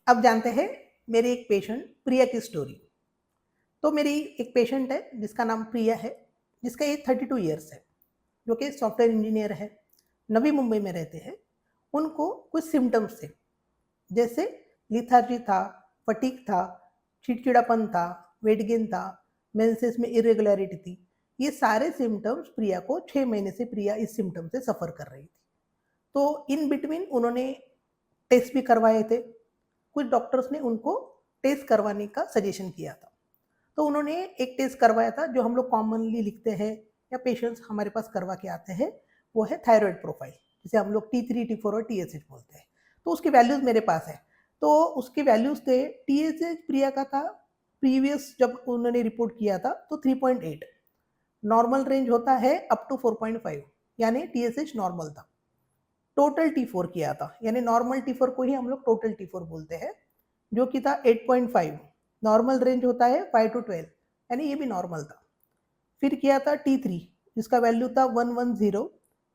अब जानते हैं मेरी एक पेशेंट प्रिया की स्टोरी। तो मेरी एक पेशेंट है जिसका नाम प्रिया है, जिसका एज 32 ईयर्स है, जो कि सॉफ्टवेयर इंजीनियर है, नवी मुंबई में रहते हैं। उनको कुछ सिम्टम्स थे, जैसे लिथार्जी था, फटीग था, चिड़चिड़ापन था, वेट गेन था, मेंसेस में इरेगुलरिटी थी। ये सारे सिम्टम्स प्रिया को 6 महीने से प्रिया इस सिम्टम से सफ़र कर रही थी। तो इन बिटवीन उन्होंने टेस्ट भी करवाए थे। कुछ डॉक्टर्स ने उनको टेस्ट करवाने का सजेशन किया था। तो उन्होंने एक टेस्ट करवाया था जो हम लोग कॉमनली लिखते हैं या पेशेंट्स हमारे पास करवा के आते हैं, वो है थायराइड प्रोफाइल, जिसे हम लोग T3, T4 और TSH बोलते हैं। तो उसके वैल्यूज़ मेरे पास है। तो उसके वैल्यूज़ थे, TSH प्रिया का था, प्रीवियस जब उन्होंने रिपोर्ट किया था तो 3.8, नॉर्मल रेंज होता है अप टू 4.5, यानी TSH नॉर्मल था। टोटल T4 किया था, यानी नॉर्मल T4 को ही हम लोग टोटल T4 बोलते हैं, जो कि था 8.5। नॉर्मल रेंज होता है 5 टू 12, यानी ये भी नॉर्मल था। फिर किया था T3, जिसका वैल्यू था 110,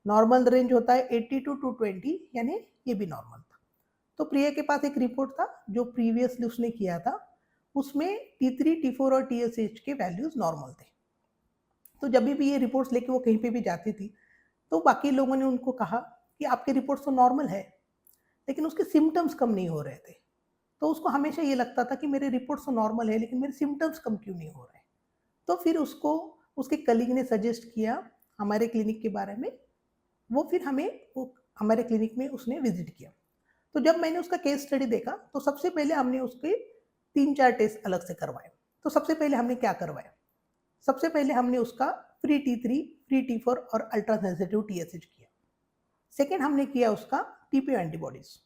नॉर्मल रेंज होता है 80 टू 220, यानी ये भी नॉर्मल था। तो प्रिया के पास एक रिपोर्ट था जो प्रीवियसली उसने किया था, उसमें T3, T4 और TSH के वैल्यूज नॉर्मल थे। तो जब भी ये रिपोर्ट्स लेके वो कहीं पे भी जाती थी, तो बाकी लोगों ने उनको कहा कि आपके रिपोर्ट्स तो नॉर्मल है, लेकिन उसके सिम्टम्स कम नहीं हो रहे थे। तो उसको हमेशा ये लगता था कि मेरे रिपोर्ट्स तो नॉर्मल है, लेकिन मेरे सिम्टम्स कम क्यों नहीं हो रहे। तो फिर उसको उसके कलीग ने सजेस्ट किया हमारे क्लिनिक के बारे में। वो फिर हमारे क्लिनिक में उसने विजिट किया। तो जब मैंने उसका केस स्टडी देखा, तो सबसे पहले हमने उसके 3-4 टेस्ट अलग से करवाए। तो सबसे पहले हमने क्या करवाया? सबसे पहले हमने उसका फ्री T3, फ्री T4 और अल्ट्रा सेंसिटिव TSH किया। सेकेंड हमने किया उसका TPO एंटीबॉडीज़।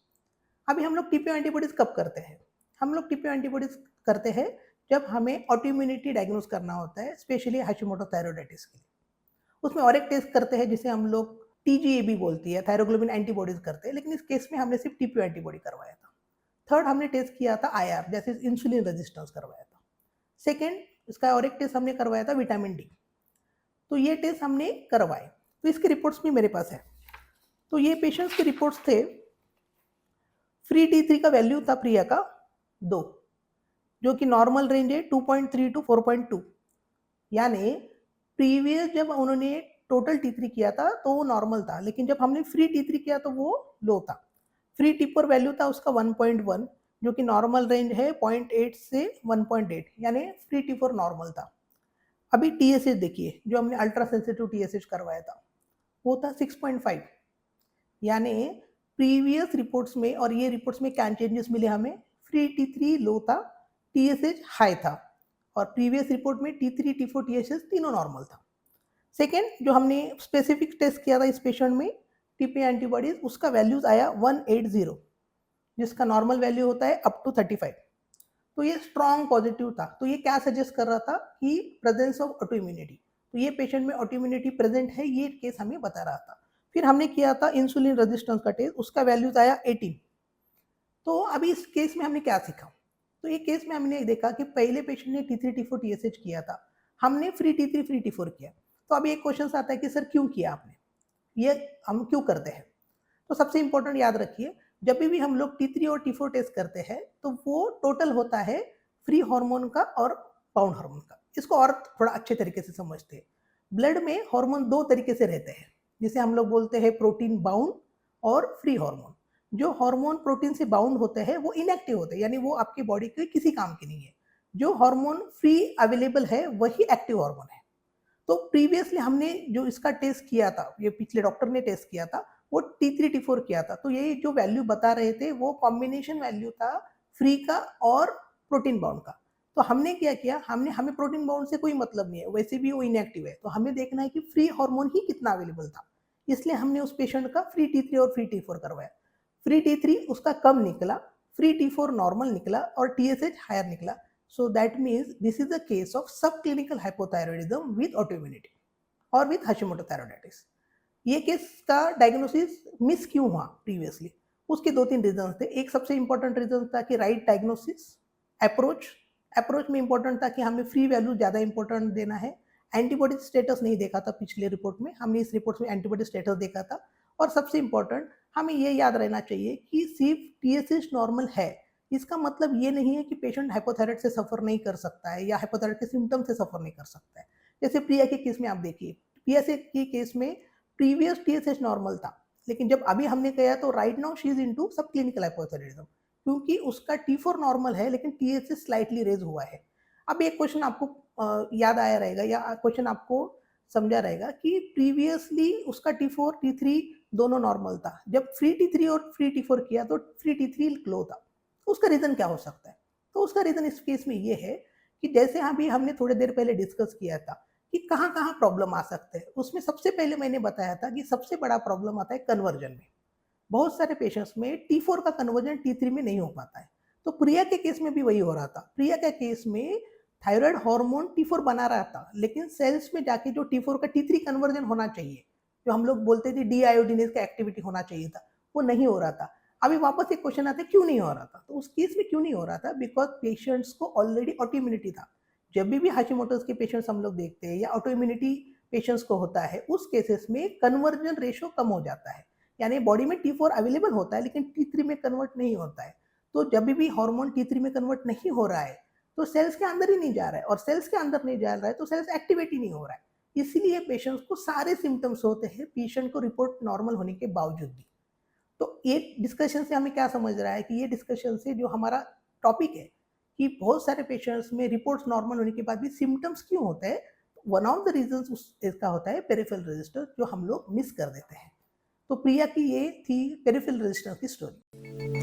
अभी हम लोग TPO एंटीबॉडीज़ कब करते हैं? हम लोग TPO एंटीबॉडीज़ करते हैं जब हमें ऑटोइम्यूनिटी डायग्नोज करना होता है, स्पेशली हाशिमोटो थायरॉइडाइटिस के लिए। उसमें और एक टेस्ट करते हैं जिसे हम लोग TGAB बोलती है, थायरोग्लोबिन एंटीबॉडीज़ करते हैं, लेकिन इस केस में हमने सिर्फ TPO एंटीबॉडी करवाया था। थर्ड हमने टेस्ट किया था IR, जैसे इंसुलिन रेजिस्टेंस करवाया था। सेकेंड, इसका और एक टेस्ट हमने करवाया था विटामिन डी। तो ये टेस्ट हमने करवाए, तो इसके रिपोर्ट्स भी मेरे पास है। तो ये पेशेंट्स के रिपोर्ट्स थे। फ्री T3 का वैल्यू था प्रिया का 2, जो कि नॉर्मल रेंज है 2.3 टू 4.2, यानी प्रीवियस जब उन्होंने टोटल T3 किया था तो वो नॉर्मल था, लेकिन जब हमने फ्री T3 किया तो वो लो था। फ्री T4 वैल्यू था उसका 1.1, जो कि नॉर्मल रेंज है 0.8 से 1.8, यानी फ्री T4 नॉर्मल था। अभी TSH देखिए, जो हमने अल्ट्रा सेंसिटिव TSH करवाया था, वो था 6.5, यानी प्रीवियस रिपोर्ट्स में और ये रिपोर्ट्स में क्या चेंजेस मिले हमें? फ्री T3 लो था, TSH हाई था, और प्रीवियस रिपोर्ट में T3, T4, TSH तीनों नॉर्मल था। सेकेंड, जो हमने स्पेसिफिक टेस्ट किया था इस पेशेंट में TPO एंटीबॉडीज, उसका वैल्यूज आया 180, जिसका नॉर्मल वैल्यू होता है अप टू 35। तो ये स्ट्रॉन्ग पॉजिटिव था। तो ये क्या सजेस्ट कर रहा था कि प्रेजेंस ऑफ ऑटो इम्यूनिटी। तो ये पेशेंट में ऑटो इम्यूनिटी प्रेजेंट है, ये केस हमें बता रहा था। फिर हमने किया था इंसुलिन रेजिस्टेंस का टेस्ट, उसका वैल्यूज आया 18। तो अभी इस केस में हमने क्या सीखा? तो ये केस में हमने देखा कि पहले पेशेंट ने T3, T4, TSH किया था, हमने फ्री T3, फ्री T4 किया। तो अभी एक क्वेश्चन आता है कि सर क्यों किया आपने, ये हम क्यों करते हैं? तो सबसे इंपॉर्टेंट याद रखिए, जब भी हम लोग T3 और T4 टेस्ट करते हैं तो वो टोटल होता है फ्री हार्मोन का और बाउंड हार्मोन का। इसको और थोड़ा अच्छे तरीके से समझते हैं। ब्लड में हार्मोन दो तरीके से रहते हैं, जिसे हम लोग बोलते हैं प्रोटीन बाउंड और फ्री हार्मोन। जो हार्मोन प्रोटीन से बाउंड होते हैं वो इनएक्टिव होते हैं, यानी वो आपकी बॉडी के किसी काम के नहीं है। जो हार्मोन फ्री अवेलेबल है वही एक्टिव हार्मोन है। तो प्रीवियसली हमने जो इसका टेस्ट किया था, ये पिछले डॉक्टर ने टेस्ट किया था, वो T3, T4 किया था। तो ये जो वैल्यू बता रहे थे वो कॉम्बिनेशन वैल्यू था फ्री का और प्रोटीन बाउंड का। तो हमने क्या किया, हमें प्रोटीन बाउंड से कोई मतलब नहीं है, वैसे भी वो इनएक्टिव है, तो हमें देखना है कि फ्री हार्मोन ही कितना अवेलेबल था। इसलिए हमने उस पेशेंट का फ्री T3 और फ्री T4 करवाया। फ्री T3 उसका कम निकला, फ्री T4 नॉर्मल निकला और TSH हायर निकला। So that means this is a case of subclinical hypothyroidism with autoimmunity और with Hashimoto thyroiditis। ये केस का डायग्नोसिस मिस क्यों हुआ प्रीवियसली? उसके 2-3 रीजन थे। एक सबसे इंपॉर्टेंट रीजन था कि राइट डायग्नोसिस, अप्रोच। अप्रोच में इंपॉर्टेंट था कि हमें फ्री वैल्यू ज़्यादा इंपॉर्टेंट देना है। एंटीबॉडी स्टेटस नहीं देखा था पिछले रिपोर्ट में, हमने इस रिपोर्ट में एंटीबॉडी स्टेटस देखा था। और सबसे इंपॉर्टेंट, हमें ये याद रहना चाहिए कि सिर्फ TSH नॉर्मल है, इसका मतलब ये नहीं है कि पेशेंट हाइपोथायराइड से सफ़र नहीं कर सकता है या हाइपोथायराइड के सिम्पटम से सफ़र नहीं कर सकता है। जैसे प्रिया के केस में आप देखिए, प्रिया से के केस में प्रीवियस टीएसएच नॉर्मल था, लेकिन जब अभी हमने किया तो right now she is into सब क्लिनिकल हाइपोथायरायडिज्म, क्योंकि उसका T4 नॉर्मल है लेकिन टीएसएच स्लाइटली रेज़ हुआ है। अब एक क्वेश्चन आपको याद आया रहेगा या क्वेश्चन आपको समझा रहेगा कि प्रीवियसली उसका T4, T3 दोनों नॉर्मल था। जब फ्री T3 और फ्री T4 किया तो फ्री T3 लो था। तो उसका रीज़न क्या हो सकता है? तो उसका रीज़न इस केस में ये है कि जैसे अभी हमने थोड़ी देर पहले डिस्कस किया था कि कहाँ-कहाँ प्रॉब्लम आ सकते हैं। उसमें सबसे पहले मैंने बताया था कि सबसे बड़ा प्रॉब्लम आता है कन्वर्जन में। बहुत सारे पेशेंट्स में T4 का कन्वर्जन T3 में नहीं हो पाता है। तो प्रिया के केस में भी वही हो रहा था। प्रिया के केस में थायराइड हार्मोन T4 बना रहा था, लेकिन सेल्स में जाके जो T4 का T3 कन्वर्जन होना चाहिए, जो हम लोग बोलते थे डी-आयोडीनेज का एक्टिविटी होना चाहिए था, वो नहीं हो रहा था। अभी वापस एक क्वेश्चन आता है क्यों नहीं हो रहा था? तो उस केस में क्यों नहीं हो रहा था? बिकॉज़ पेशेंट्स को ऑलरेडी ऑटोइम्यूनिटी था। जब भी हाशिमोटोज़ के पेशेंट्स हम लोग देखते हैं या ऑटोइम्यूनिटी पेशेंट्स को होता है, उस केसेस में कन्वर्जन रेशियो कम हो जाता है। यानी बॉडी में T4 अवेलेबल होता है लेकिन T3 में कन्वर्ट नहीं होता है। तो जब भी हार्मोन T3 में कन्वर्ट नहीं हो रहा है, तो सेल्स के अंदर ही नहीं जा रहा है और सेल्स के अंदर नहीं जा रहा है तो सेल्स एक्टिवेट ही नहीं हो रहा है। इसीलिए पेशेंट्स को सारे सिम्पटम्स होते हैं, पेशेंट को रिपोर्ट नॉर्मल होने के बावजूद भी। तो ये डिस्कशन से हमें क्या समझ रहा है कि ये डिस्कशन से जो हमारा टॉपिक है कि बहुत सारे पेशेंट्स में रिपोर्ट्स नॉर्मल होने के बाद भी सिम्पटम्स क्यों होते हैं? वन ऑफ द रीज़न्स इसका होता है पेरिफेरल रेजिस्टेंस जो हम लोग मिस कर देते हैं। तो प्रिया की ये थी पेरिफेरल रेजिस्टेंस की स्टोरी।